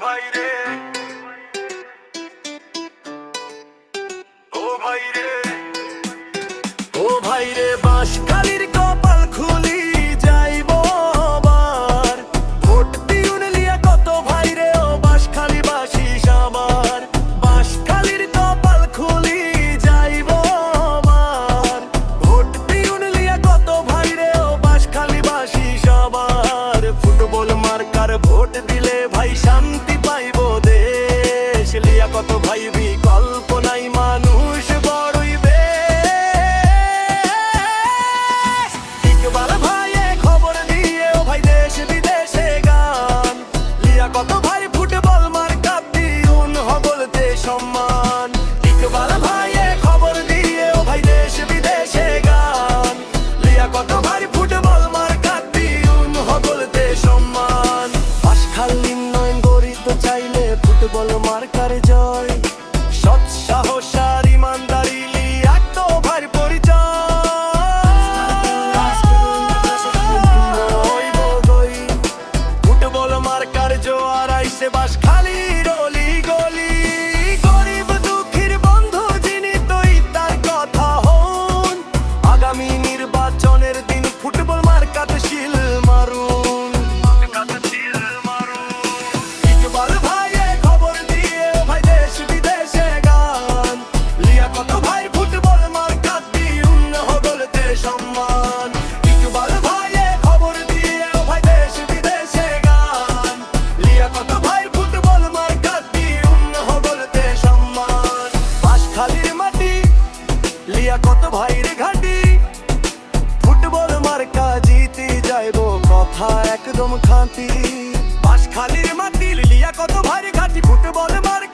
ভাই রে, ও ভাই রে, ও ভাই রে, বাঁশখালীর কপাল খুলি যাইব আবার। ভোট দিউন লিয়া কত ভাই রে, ও বাঁশখালী বাসিস আমার। বাঁশখালীর কপাল খুলি যাইব আবার। ভোট দিউন লিয়া কত ভাই রে, ও বাঁশখালী বাসিস আমার। ফুটবল মার্কার ভোট দিলে ভাই শান্তি পাইব দেশ লিয়া কত ভাই বিকল্প নাই, মানুষ বড়ই বেশ। ইকবাল ভাইয়ে খবর দিয়ে ও ভাই দেশ বিদেশে গান লিয়া কত ভাই ফুটবল মার্কা দিউন হবলতে সম্মান। ইকবাল ভাইয়ে খবর দিয়ে ও ভাই দেশ বিদেশে গান লিয়া কত ভাই ফুটবল মার্কা দিউন হবলতে সম্মান। বাঁশখালীর নয়ন গড়িতে চাইলে ফুটবল মার্কার জয়। সৎ সাহস আর ইমানদারি লিয়া তো ভাই পরিচয়। ফুটবল মার্কার জোয়ার আইসে বাঁশখালীর অলি গলি। গরিব দুঃখীর বন্ধু যিনি তুই তার কথা হন। আগামী নির্বাচনের দিন ফুটবল মার্কাতে শিল মারুন। ইকবাল ভাইয়ে খবর দিয়ে ভাই দেশ বিদেশে গান লিয়া কত ভাই ফুটবল মার্কা দিউন হবলতে সম্মান। ইকবাল ভাইয়ে খবর দিয়ে ভাই দেশ বিদেশে গান লিয়া কত ভাই ফুটবল মার্কা দিউন হবলতে সম্মান। বাঁশখালীর মাটি লিয়া কত ভাইয়ের ঘাটি। ফুটবল মার্কা জিতে যাইব কথা একদম খাঁটি। বাঁশখালীর মাটি লিয়া কত ভাইয়ের ঘাটি। ফুটবল মার্কা